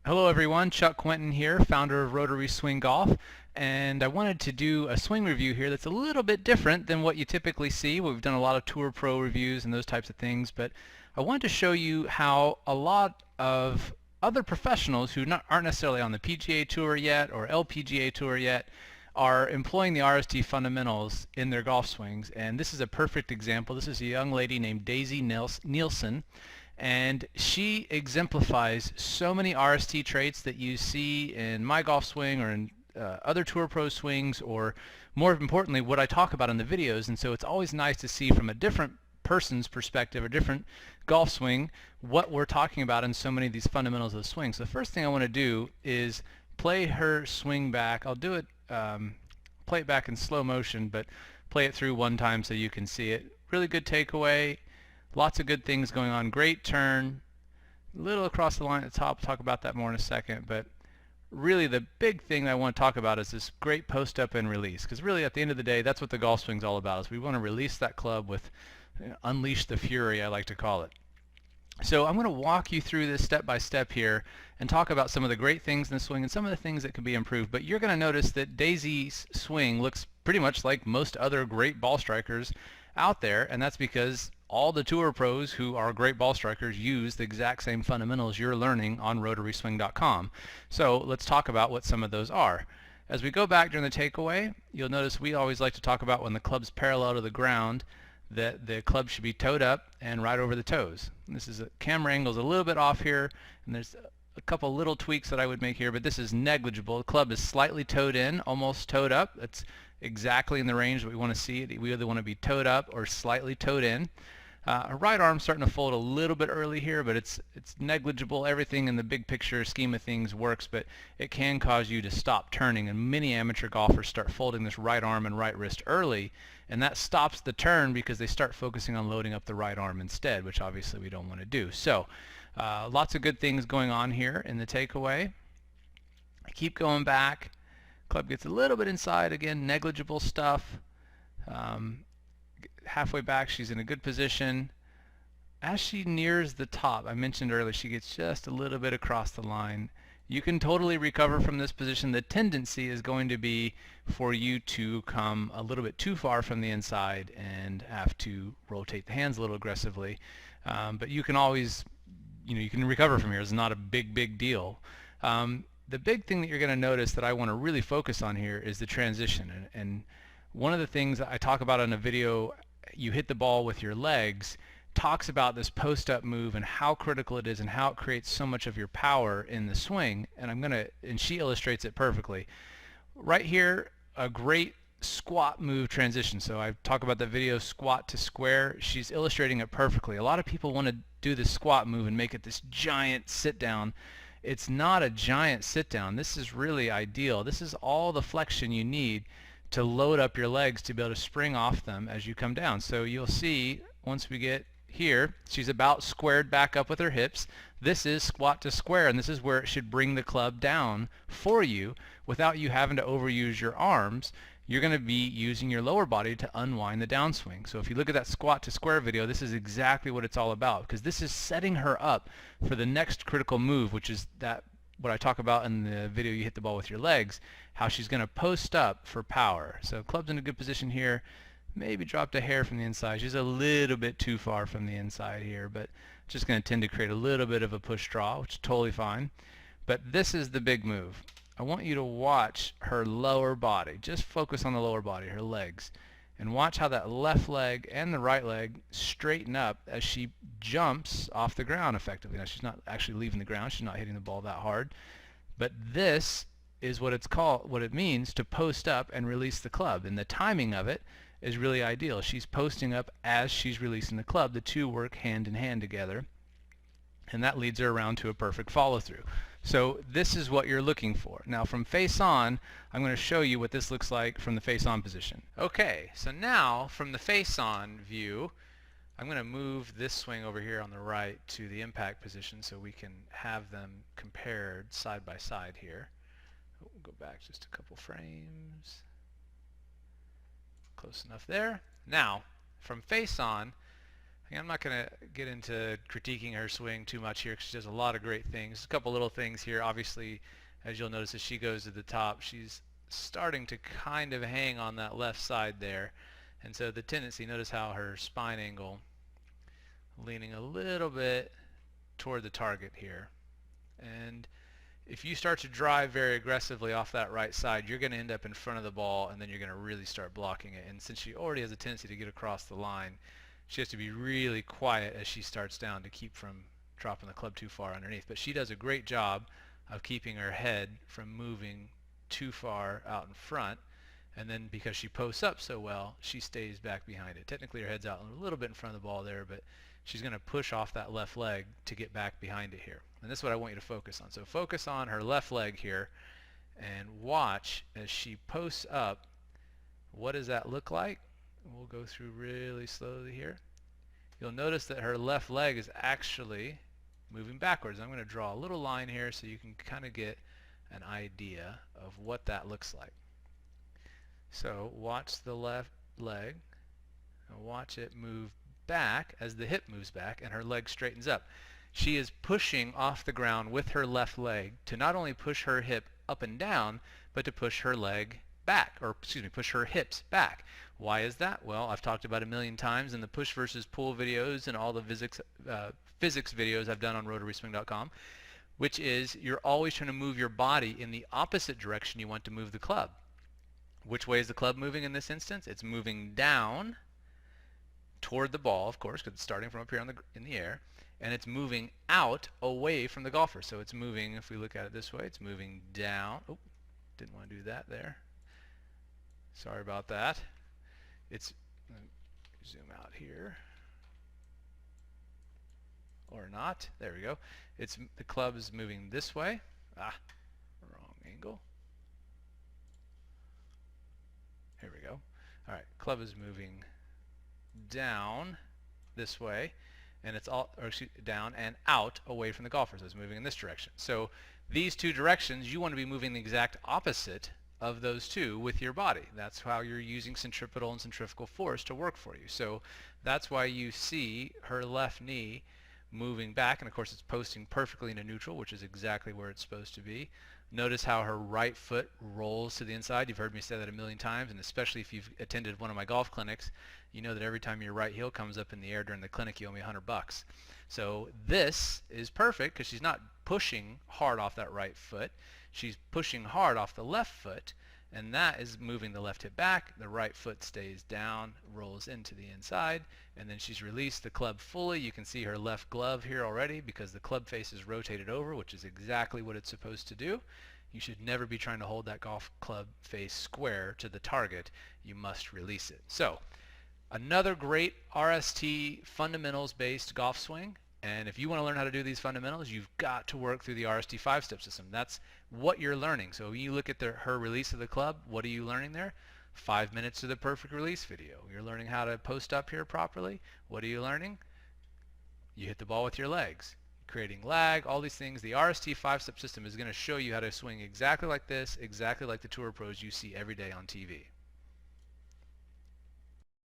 Hello everyone, Chuck Quentin here, founder of Rotary Swing Golf, and I wanted to do a swing review here that's a little bit different than what you typically see. We've done a lot of Tour Pro reviews and those types of things, but I wanted to show you how a lot of other professionals who aren't necessarily on the PGA Tour yet or LPGA Tour yet are employing the RST fundamentals in their golf swings, and this is a perfect example. This is a young lady named Daisy Nielsen, and she exemplifies so many RST traits that you see in my golf swing or in other Tour Pro swings, or more importantly what I talk about in the videos. And so it's always nice to see from a different person's perspective, a different golf swing, what we're talking about in so many of these fundamentals of the swing. So the first thing I want to do is play her swing back. I'll do it, play it back in slow motion, but play it through one time so you can see it. Really good takeaway. Lots of good things going on. Great turn. A little across the line at the top. We'll talk about that more in a second. But really the big thing that I want to talk about is this great post up and release. Because really at the end of the day, that's what the golf swing's all about. Is we want to release that club with, unleash the fury, I like to call it. So I'm going to walk you through this step by step here and talk about some of the great things in the swing and some of the things that can be improved. But you're going to notice that Daisy's swing looks pretty much like most other great ball strikers out there, and that's because all the Tour Pros who are great ball strikers use the exact same fundamentals you're learning on RotarySwing.com. So let's talk about what some of those are. As we go back during the takeaway, you'll notice we always like to talk about when the club's parallel to the ground, that the club should be toed up and right over the toes. This is camera angle's a little bit off here, and there's a couple little tweaks that I would make here, but this is negligible. The club is slightly toed in, almost toed up. That's exactly in the range that we want to see it. We either want to be toed up or slightly toed in. Her right arm's starting to fold a little bit early here, but it's negligible. Everything in the big picture scheme of things works, but it can cause you to stop turning, and many amateur golfers start folding this right arm and right wrist early, and that stops the turn because they start focusing on loading up the right arm instead, which obviously we don't want to do. So lots of good things going on here in the takeaway. I keep going back. Club gets a little bit inside, again, negligible stuff. Halfway back, she's in a good position. As she nears the top, I mentioned earlier, she gets just a little bit across the line. You can totally recover from this position. The tendency is going to be for you to come a little bit too far from the inside and have to rotate the hands a little aggressively. But you can always, you can recover from here. It's not a big deal. The big thing that you're going to notice that I want to really focus on here is the transition. And one of the things that I talk about in a video, You Hit the Ball with Your Legs, talks about this post-up move and how critical it is and how it creates so much of your power in the swing. And she illustrates it perfectly. Right here, a great squat move transition. So I talk about the video squat to square. She's illustrating it perfectly. A lot of people want to do the squat move and make it this giant sit down. It's not a giant sit down. This is really ideal. This is all the flexion you need to load up your legs to be able to spring off them as you come down. So you'll see once we get here, she's about squared back up with her hips. This is squat to square, and this is where it should bring the club down for you without you having to overuse your arms. You're going to be using your lower body to unwind the downswing. So if you look at that squat to square video, this is exactly what it's all about, because this is setting her up for the next critical move, which is that what I talk about in the video You Hit the Ball with Your Legs, how she's going to post up for power. So club's in a good position here. Maybe dropped a hair from the inside. She's a little bit too far from the inside here, but just going to tend to create a little bit of a push draw, which is totally fine. But this is the big move. I want you to watch her lower body. Just focus on the lower body, her legs, and watch how that left leg and the right leg straighten up as she jumps off the ground effectively. Now she's not actually leaving the ground. She's not hitting the ball that hard. But this is what it means to post up and release the club. And the timing of it is really ideal. She's posting up as she's releasing the club. The two work hand in hand together, and that leads her around to a perfect follow through. So this is what you're looking for. Now from face on, I'm going to show you what this looks like from the face on position. Okay, so now from the face on view, I'm going to move this swing over here on the right to the impact position so we can have them compared side by side here. We'll go back just a couple frames. Close enough there. Now, from face on, I'm not going to get into critiquing her swing too much here because she does a lot of great things. A couple little things here. Obviously, as you'll notice, as she goes to the top, she's starting to kind of hang on that left side there. And so the tendency, notice how her spine angle leaning a little bit toward the target here. And if you start to drive very aggressively off that right side, you're going to end up in front of the ball, and then you're going to really start blocking it. And since she already has a tendency to get across the line, she has to be really quiet as she starts down to keep from dropping the club too far underneath. But she does a great job of keeping her head from moving too far out in front. And then because she posts up so well, she stays back behind it. Technically her head's out a little bit in front of the ball there, but she's going to push off that left leg to get back behind it here. And this is what I want you to focus on. So focus on her left leg here and watch as she posts up. What does that look like? We'll go through really slowly here. You'll notice that her left leg is actually moving backwards. I'm going to draw a little line here so you can kind of get an idea of what that looks like. So watch the left leg and watch it move back as the hip moves back and her leg straightens up. She is pushing off the ground with her left leg to not only push her hip up and down, but to push her leg back, or excuse me, push her hips back. Why is that? Well, I've talked about a million times in the push versus pull videos and all the physics videos I've done on RotarySwing.com, which is you're always trying to move your body in the opposite direction you want to move the club. Which way is the club moving in this instance? It's moving down toward the ball, of course, because it's starting from up here in the air, and it's moving out away from the golfer. So it's moving, if we look at it this way, it's moving down. Oh, didn't want to do that there. Sorry about that. It's, zoom out here. Or not. There we go. The club is moving this way. Ah, wrong angle. Here we go. All right, club is moving down this way, and it's all, or excuse, down and out away from the golfer. So it's moving in this direction. So these two directions, you want to be moving the exact opposite of those two with your body. That's how you're using centripetal and centrifugal force to work for you. So that's why you see her left knee moving back, and of course it's posting perfectly into neutral, which is exactly where it's supposed to be. Notice how her right foot rolls to the inside. You've heard me say that a million times, and especially if you've attended one of my golf clinics, you know that every time your right heel comes up in the air during the clinic, you owe me $100. So this is perfect because she's not pushing hard off that right foot. She's pushing hard off the left foot, and that is moving the left hip back. The right foot stays down, rolls into the inside, and then she's released the club fully. You can see her left glove here already because the club face is rotated over, which is exactly what it's supposed to do. You should never be trying to hold that golf club face square to the target. You must release it. So another great RST fundamentals based golf swing. And if you want to learn how to do these fundamentals, you've got to work through the Rst Five-Step System. That's what you're learning. So when you look at her release of the club, what are you learning there? 5 minutes to the perfect release video. You're learning how to post up here properly. What are you learning? You hit the ball with your legs, creating lag, all these things. The Rst Five-Step System is going to show you how to swing exactly like this, exactly like the tour pros you see every day on TV.